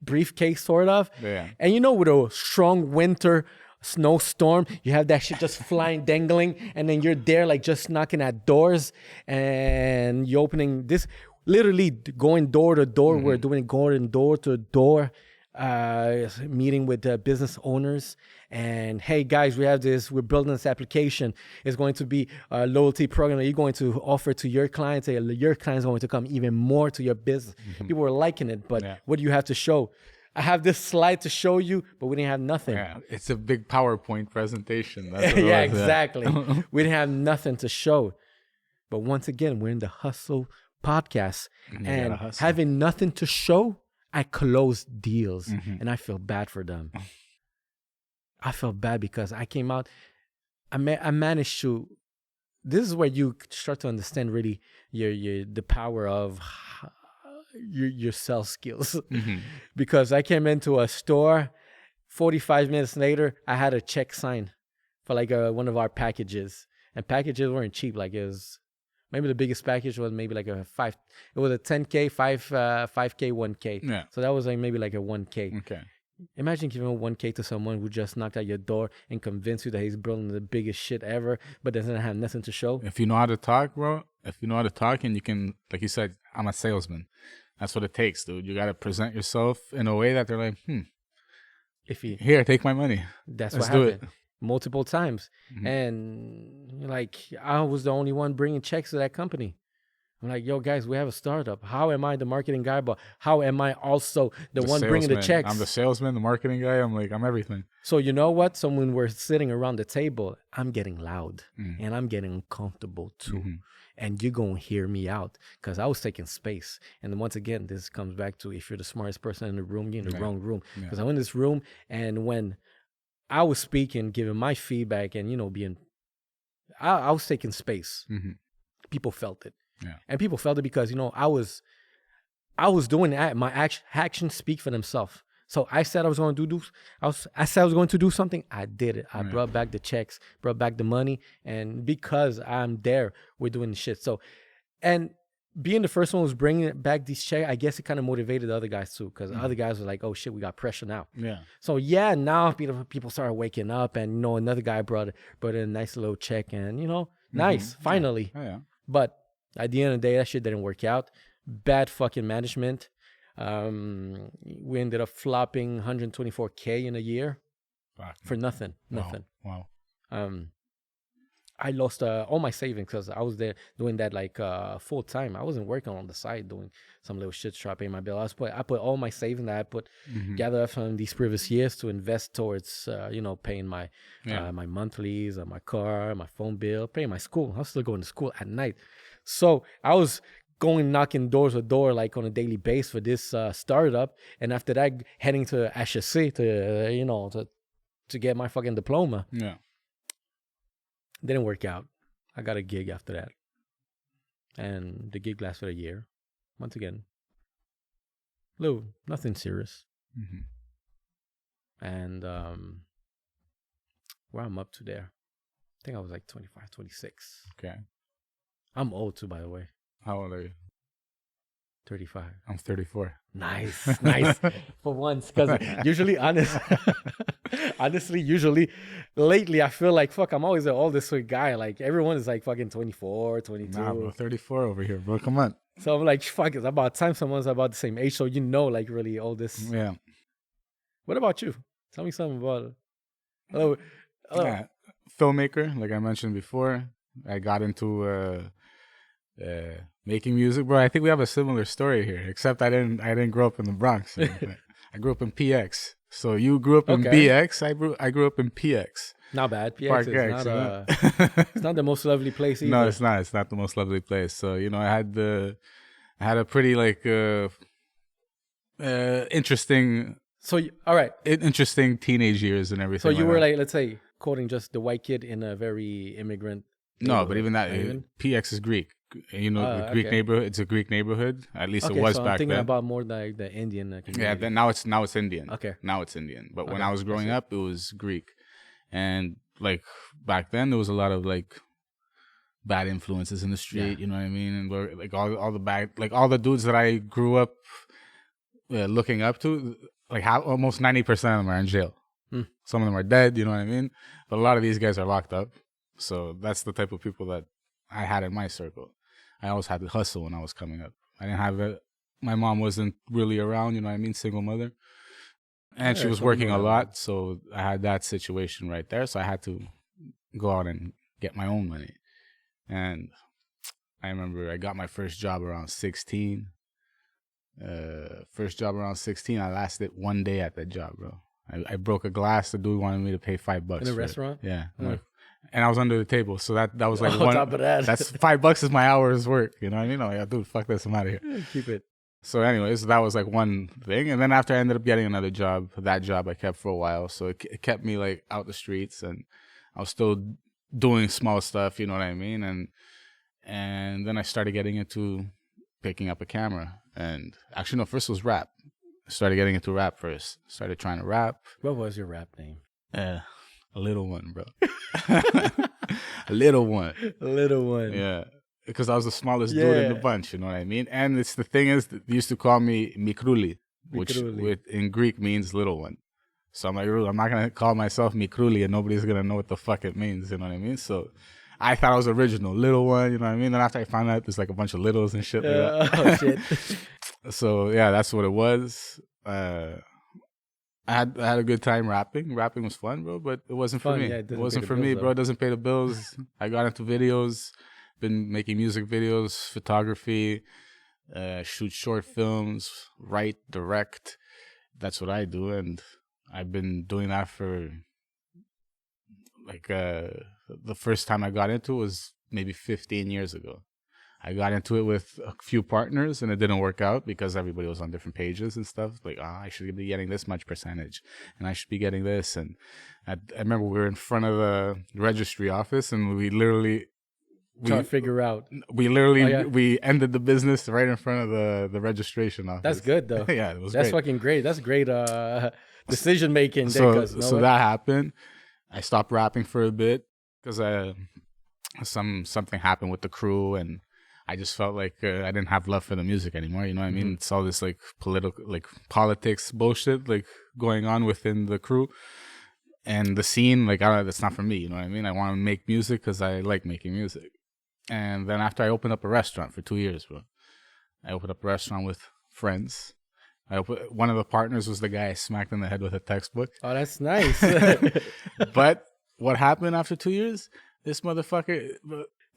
briefcase sort of. Yeah. And you know, with a strong winter snowstorm, you have that shit just flying, dangling, and then you're there like just knocking at doors, and you're opening this, literally going door to door. We're doing going door to door, meeting with business owners, and hey guys, we have this, we're building this application. It's going to be a loyalty program that you're going to offer to your clients. Your clients are going to come even more to your business. People were liking it, but what do you have to show? I have this slide to show you, but we didn't have nothing. Yeah, it's a big PowerPoint presentation. That's what it Yeah, was, exactly. We didn't have nothing to show. But once again, we're in the Hustle podcast. And hustle. having nothing to show, I closed deals. And I feel bad for them. I felt bad because I came out. I managed to. This is where you start to understand really the power of your sales skills. Because I came into a store, 45 minutes later, I had a check signed for like one of our packages, and packages weren't cheap. Like, it was maybe the biggest package was maybe like it was a 10K, 5K, 1K. Yeah. So that was like maybe like a 1K. Okay. Imagine giving a 1K to someone who just knocked at your door and convinced you that he's building the biggest shit ever, but doesn't have nothing to show. If you know how to talk, bro, and you can, like you said, I'm a salesman. That's what it takes, dude. You got to present yourself in a way that they're like, here, take my money. That's Let's what do happened multiple times. And like, I was the only one bringing checks to that company. I'm like, yo, guys, we have a startup. How am I the marketing guy, but how am I also the one bringing the salesman. checks? I'm the salesman, the marketing guy. I'm everything. So you know what? So when we're sitting around the table, I'm getting loud and I'm getting uncomfortable too. And you're going to hear me out because I was taking space. And then once again, this comes back to, if you're the smartest person in the room, you're in the wrong room. Because I'm in this room, and when I was speaking, giving my feedback and, I was taking space. People felt it. Yeah. And people felt it because, I was doing that. My actions speak for themselves. So I said I was going to do. I said I was going to do something. I did it. I brought back the checks, brought back the money, and because I'm there, we're doing the shit. So, and being the first one who was bringing back these checks, I guess it kind of motivated the other guys too, because the other guys were like, "Oh shit, we got pressure now." Yeah. So yeah, now people started waking up, and another guy brought in a nice little check, and nice, finally. Yeah. But at the end of the day, that shit didn't work out. Bad fucking management. We ended up flopping 124K in a year for nothing. Wow. I lost all my savings because I was there doing that like full time. I wasn't working on the side doing some little shit shop, paying my bill. I put all my savings that I gathered up from these previous years to invest towards paying my my monthlies, my car, my phone bill, paying my school. I was still going to school at night, so I was going knocking doors to door like on a daily basis for this startup, and after that heading to HSC to get my fucking diploma. Yeah. Didn't work out. I got a gig after that, and the gig lasted a year. Once again, nothing serious. And where I'm up to there, I think I was like 25, 26. Okay. I'm old too, by the way. How old are you? 35. I'm 34. Nice, nice. For once, because usually, honestly, usually, lately, I feel like, fuck, I'm always the oldest guy. Like, everyone is like fucking 24, 22. Nah, bro, 34 over here, bro. Come on. So I'm like, fuck, it's about time someone's about the same age. So you know, like, really oldest. Yeah. What about you? Tell me something about it. Hello. Yeah. Filmmaker, like I mentioned before. I got into making music, bro. I think we have a similar story here, except I didn't grow up in the Bronx. I grew up in PX. So you grew up in BX. I grew up in PX. Not bad. PX Park is X, not it's not the most lovely place either. No, it's not. It's not the most lovely place. So I had a pretty like interesting. So all right, interesting teenage years and everything. So you were like, let's say, quoting just the white kid in a very immigrant. No, but even that, PX is Greek. The Greek neighborhood. It's a Greek neighborhood. At least it was so back then. I'm thinking about more like the Indian community. Yeah, then now it's Indian. Okay. Now it's Indian. But when I was growing up, it was Greek, and like back then there was a lot of like bad influences in the street. Yeah. You know what I mean? And like all the bad, like all the dudes that I grew up looking up to, like almost 90% of them are in jail. Some of them are dead. You know what I mean? But a lot of these guys are locked up. So that's the type of people that I had in my circle. I always had to hustle when I was coming up. I didn't have it. My mom wasn't really around, you know what I mean? Single mother. And she was working a lot. So I had that situation right there. So I had to go out and get my own money. And I remember I got my first job around 16. First job around 16. I lasted 1 day at that job, bro. I broke a glass. The dude wanted me to pay $5 in a restaurant. Yeah. And I was under the table, so that was like on top of that. That's $5 is my hour's work. You know what I mean? I'm like, dude, fuck this, I'm out of here. Keep it. So anyways, that was like one thing. And then after I ended up getting another job, that job I kept for a while. So it kept me like out the streets, and I was still doing small stuff, you know what I mean? And then I started getting into picking up a camera. And actually, no, first was rap. I started getting into rap first. Started trying to rap. What was your rap name? A little one, bro. A little one. A little one. Yeah. Because I was the smallest dude in the bunch, you know what I mean? And it's the thing is, they used to call me Mikruli, which in Greek means little one. So I'm like, I'm not going to call myself Mikruli and nobody's going to know what the fuck it means, you know what I mean? So I thought I was original, little one, you know what I mean? Then after I found out there's like a bunch of littles and shit like that. Oh, shit. So yeah, that's what it was. I had a good time rapping. Rapping was fun, bro, but it wasn't for me. Yeah, it wasn't for me, bro. It doesn't pay the bills. I got into videos, been making music videos, photography, shoot short films, write, direct. That's what I do, and I've been doing that for like the first time I got into it was maybe 15 years ago. I got into it with a few partners and it didn't work out because everybody was on different pages and stuff. Like, I should be getting this much percentage and I should be getting this. And I remember we were in front of the registry office and we literally... Try to figure out. We ended the business right in front of the registration office. That's good though. Yeah, it was That's great. Fucking great. That's great decision making. So that happened. I stopped rapping for a bit because something happened with the crew and I just felt like I didn't have love for the music anymore. You know what I mean? It's all this like politics bullshit like going on within the crew and the scene. Like, that's not for me. You know what I mean? I want to make music because I like making music. And then after I opened up a restaurant for 2 years, bro, I opened up a restaurant with friends. One of the partners was the guy I smacked in the head with a textbook. Oh, that's nice. But what happened after 2 years? This motherfucker...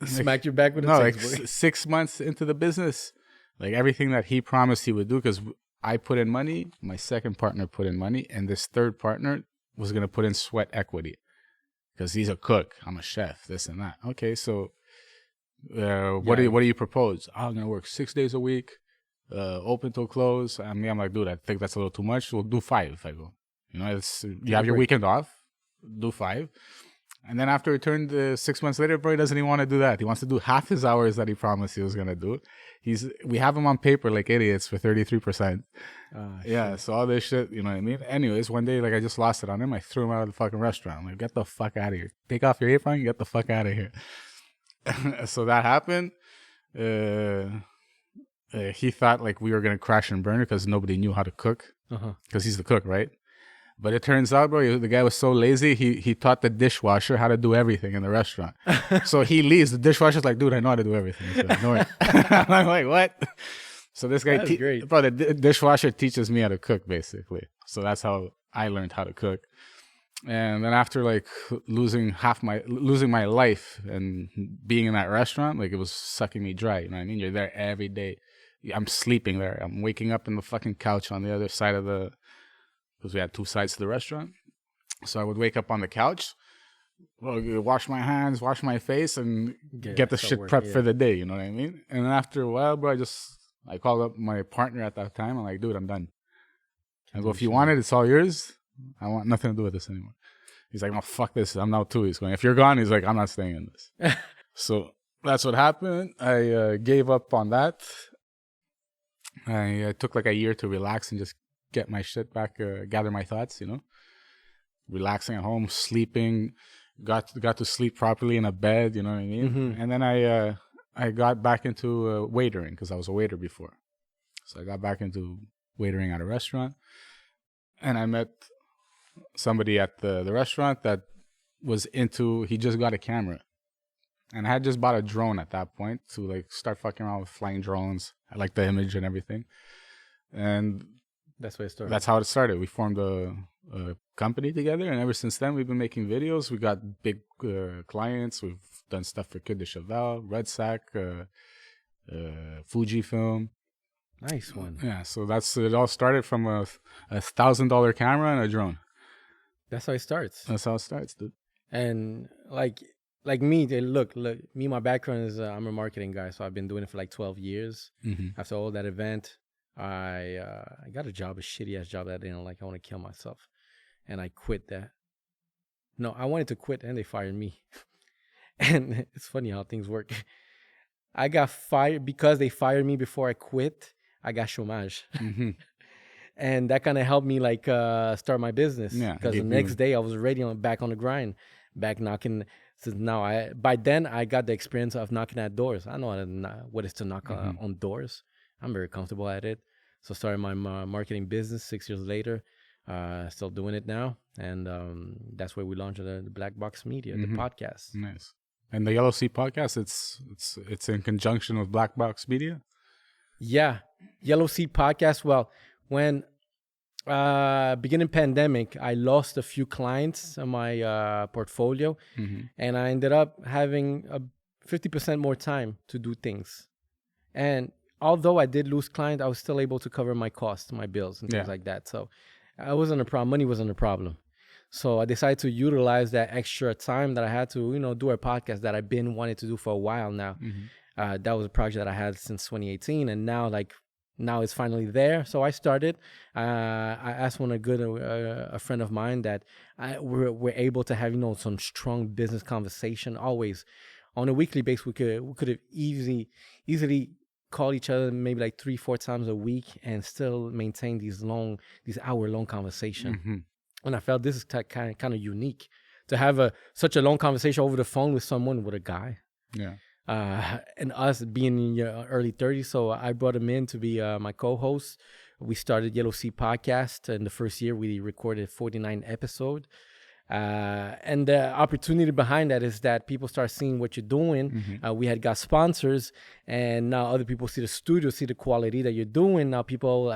Smacked you back with a textbook. Like 6 months into the business, like everything that he promised he would do, because I put in money, my second partner put in money, and this third partner was going to put in sweat equity because he's a cook, I'm a chef, this and that. Okay, so what do you propose? I'm going to work 6 days a week, open till close. I mean, I'm like, dude, I think that's a little too much. We'll do 5. I go, you have your weekend off, do 5. And then after it turned 6 months later, bro, he doesn't even want to do that. He wants to do half his hours that he promised he was going to do. We have him on paper like idiots for 33%. Yeah, so all this shit, you know what I mean? Anyways, one day, like, I just lost it on him. I threw him out of the fucking restaurant. I'm like, get the fuck out of here. Take off your apron, get the fuck out of here. So that happened. he thought like we were gonna crash and burn because nobody knew how to cook. Because he's the cook, right? But it turns out, bro, the guy was so lazy. He taught the dishwasher how to do everything in the restaurant. So he leaves. The dishwasher's like, dude, I know how to do everything. He's like, no, I'm like, what? So this guy, great. bro, the dishwasher teaches me how to cook, basically. So that's how I learned how to cook. And then after like losing my life and being in that restaurant, like it was sucking me dry. You know what I mean? You're there every day. I'm sleeping there. I'm waking up in the fucking couch on the other side of because we had two sides to the restaurant. So I would wake up on the couch, wash my hands, wash my face, and get the shit prepped for the day. You know what I mean? And then after a while, bro, I called up my partner at that time. I'm like, dude, I'm done. I go, if you want it, it's all yours. I want nothing to do with this anymore. He's like, no, fuck this. I'm now too. He's going, if you're gone, he's like, I'm not staying in this. So that's what happened. I gave up on that. I took like a year to relax and just get my shit back, gather my thoughts, you know, relaxing at home, sleeping, got to sleep properly in a bed, you know what I mean? Mm-hmm. And then I got back into waitering because I was a waiter before. So I got back into waitering at a restaurant, and I met somebody at the restaurant that was he just got a camera. And I had just bought a drone at that point to like start fucking around with flying drones. I like the image and everything. And that's where it started. That's how it started. We formed a company together, and ever since then, we've been making videos. We got big clients. We've done stuff for Kid de Cheval, Red Sack, Fujifilm. Nice one. Yeah, so it all started from a $1,000 camera and a drone. That's how it starts. That's how it starts, dude. And like me, look, me, my background is I'm a marketing guy, so I've been doing it for like 12 years. Mm-hmm. After all that event, I got a shitty ass job that I didn't like. I want to kill myself, and I quit that. No, I wanted to quit, and they fired me. And it's funny how things work. I got fired because they fired me before I quit. I got chômage. Mm-hmm. And that kind of helped me like start my business. Yeah, because the next day I was already back on the grind, back knocking. So now by then I got the experience of knocking at doors. I know what it is to knock on doors. I'm very comfortable at it. So started my marketing business 6 years later. Still doing it now, and that's where we launched the Black Box Media, the podcast. Nice. And the Yellow Sea podcast, it's in conjunction with Black Box Media. Yeah, Yellow Sea podcast. Well, when beginning pandemic, I lost a few clients on my portfolio, and I ended up having 50% more time to do things. And although I did lose clients, I was still able to cover my costs, my bills, and things like that. So it wasn't a problem. Money wasn't a problem. So I decided to utilize that extra time that I had to, do a podcast that I've been wanting to do for a while now. That was a project that I had since 2018, and now it's finally there. So I started. I asked a friend of mine that we're able to have some strong business conversation always on a weekly basis. We could have easily call each other maybe like 3-4 times a week and still maintain these hour-long conversation. And I felt this is kind of unique to have such a long conversation over the phone with a guy. Yeah. And us being in your early 30s, so I brought him in to be my co-host. We started Yellow Sea Podcast. In the first year, we recorded 49 episodes. And the opportunity behind that is that people start seeing what you're doing. We had got sponsors, and now other people see the studio, see the quality that you're doing. Now people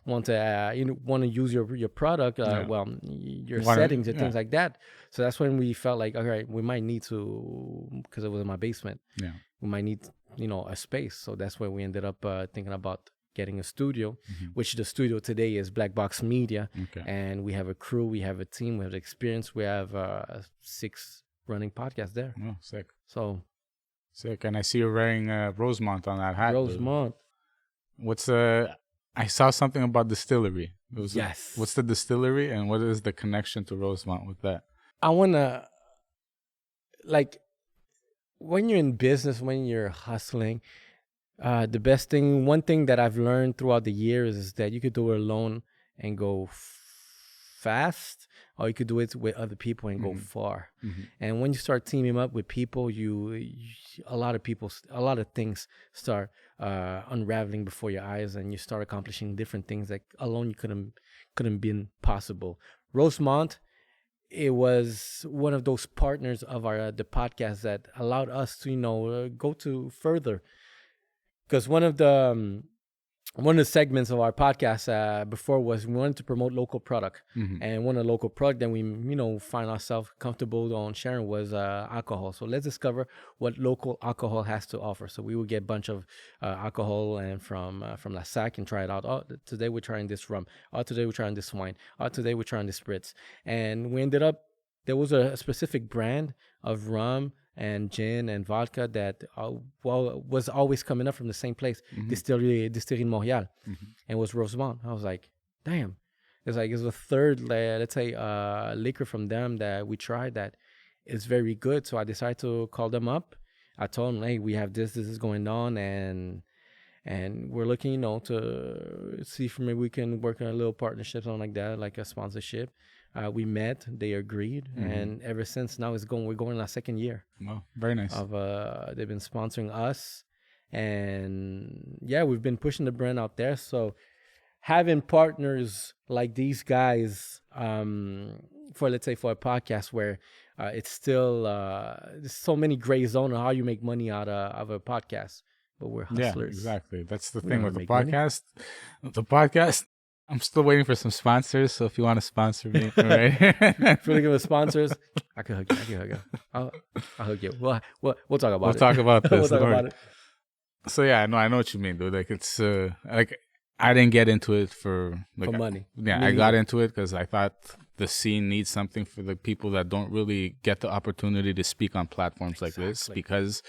want to use your product, your settings and things like that. So that's when we felt like, all right, we might need to, because it was in my basement. Yeah, we might need a space. So that's where we ended up thinking about getting a studio, which the studio today is Black Box Media. And we have a crew, we have a team, we have experience, we have 6 running podcasts there. Oh, sick. So sick. And I see you're wearing Rosemont on that hat. Rosemont. What's I saw something about distillery. Yes. What's the distillery, and what is the connection to Rosemont with that? I wanna, like, when you're in business, when you're hustling, one thing that I've learned throughout the years is that you could do it alone and go fast, or you could do it with other people and go far. And when you start teaming up with people, a lot of things start unraveling before your eyes, and you start accomplishing different things that alone you couldn't been possible. Rosemont, it was one of those partners of the podcast that allowed us to go to further, because one of the segments of our podcast before was we wanted to promote local product, and one of the local product that we find ourselves comfortable on sharing was alcohol. So let's discover what local alcohol has to offer. So we would get a bunch of alcohol and from La Sac and try it out. Oh, today we're trying this rum. Oh, today we're trying this wine. Oh, today we're trying this spritz. And we ended up, there was a specific brand of rum and gin and vodka that was always coming up from the same place, Distillerie de Montréal, and was Rosemont. I was like, damn, it's a third, let's say, liquor from them that we tried that is very good. So I decided to call them up. I told them, hey, we have this is going on, and we're looking, to see if maybe we can work on a little partnership, something like that, like a sponsorship. We met, they agreed, and ever since now we're going in our second year. Oh, very nice. They've been sponsoring us, and yeah, we've been pushing the brand out there. So having partners like these guys, for a podcast where it's still there's so many gray zone on how you make money out of a podcast, but we're hustlers. Yeah, exactly. That's the thing with the podcast. The podcast. I'm still waiting for some sponsors, so if you want to sponsor me, all right? If you're looking for sponsors, I can hook you. I'll hook you. We'll talk about it. We'll talk about this. We'll talk about it. So yeah, I know what you mean, dude. Like it's like I didn't get into it for money. I got into it because I thought the scene needs something for the people that don't really get the opportunity to speak on platforms like this. Because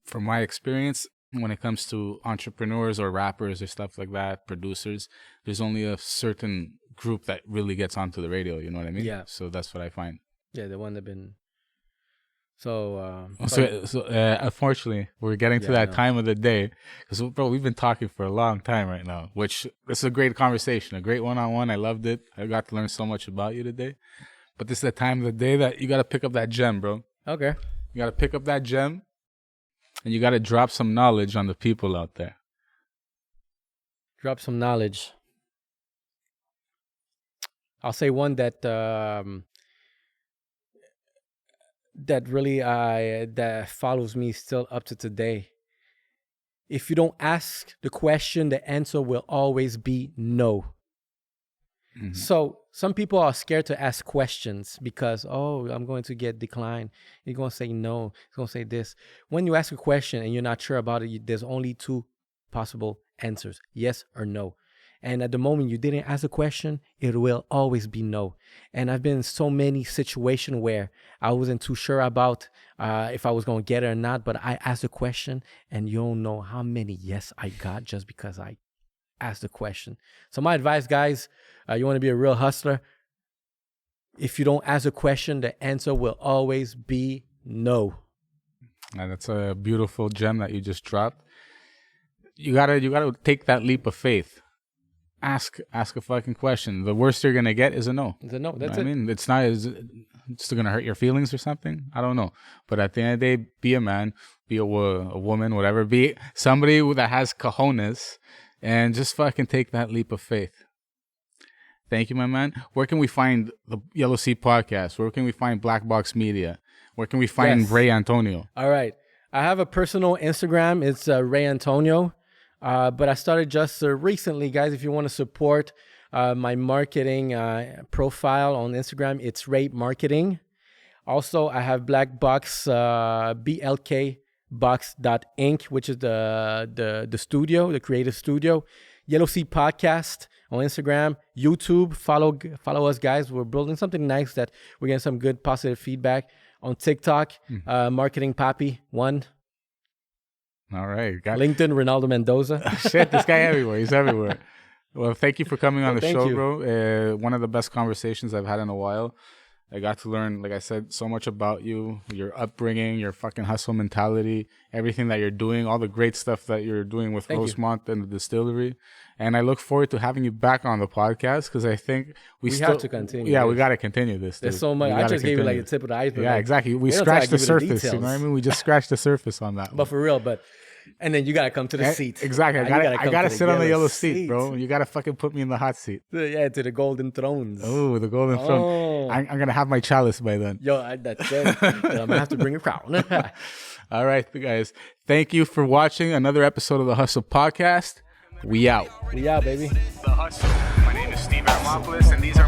from my experience, when it comes to entrepreneurs or rappers or stuff like that, producers, there's only a certain group that really gets onto the radio. You know what I mean? Yeah. So that's what I find. Yeah, the one that been. So unfortunately, we're getting to that time of the day because, bro, we've been talking for a long time right now, which it's a great conversation, a great one-on-one. I loved it. I got to learn so much about you today. But this is the time of the day that you got to pick up that gem, bro. Okay. You got to pick up that gem. And you got to drop some knowledge on the people out there. Drop some knowledge. I'll say one that really that follows me still up to today. If you don't ask the question, the answer will always be no. So some people are scared to ask questions because, I'm going to get declined. You're going to say no. It's going to say this. When you ask a question and you're not sure about it, there's only two possible answers, yes or no. And at the moment you didn't ask a question, it will always be no. And I've been in so many situations where I wasn't too sure about if I was going to get it or not, but I asked a question and you don't know how many yes I got just because I ask the question. So my advice, guys, you want to be a real hustler. If you don't ask a question, the answer will always be no. And that's a beautiful gem that you just dropped. You gotta take that leap of faith. Ask a fucking question. The worst you're gonna get is a no. It's a no. That's it. I mean, it's still gonna hurt your feelings or something. I don't know. But at the end of the day, be a man, be a woman, whatever. Be somebody that has cojones. And just fucking take that leap of faith. Thank you, my man. Where can we find the Yellow Seed Podcast? Where can we find Black Box Media? Where can we find Ray Antonio? All right. I have a personal Instagram. It's Ray Antonio. But I started just recently, guys. If you want to support my marketing profile on Instagram, it's Ray Marketing. Also, I have Black Box, BLK. Box.inc, which is the studio, the creative studio. Yellow Seed Podcast on Instagram, YouTube. Follow us, guys. We're building something nice that we're getting some good positive feedback on TikTok. Marketing Papi 1. All right. LinkedIn Ronaldo Mendoza. Shit, this guy everywhere. He's everywhere. Well, thank you for coming on the show, bro. One of the best conversations I've had in a while. I got to learn, like I said, so much about you, your upbringing, your fucking hustle mentality, everything that you're doing, all the great stuff that you're doing with Thank you. Rosemont and the distillery. And I look forward to having you back on the podcast because I think we still have to continue Yeah, this. we got to continue this. There's dude. so much. We I gotta just gave you like continue. the tip of the iceberg. Yeah, like, exactly. We they don't try to scratched the give you the surface. You know what I details. mean? We just scratched the surface on that. But for real, and then you gotta come to the seat. Exactly. Now you I come gotta to sit on the yellow seat, bro. You gotta fucking put me in the hot seat. Yeah, to the golden thrones. Oh, the golden throne. Oh. I'm gonna have my chalice by then. Yo, that's it. I'm gonna have to bring a crown. All right, guys. Thank you for watching another episode of the Hustle Podcast. We out. We out, baby. The Hustle. My name is Steve Aramopoulos, and these are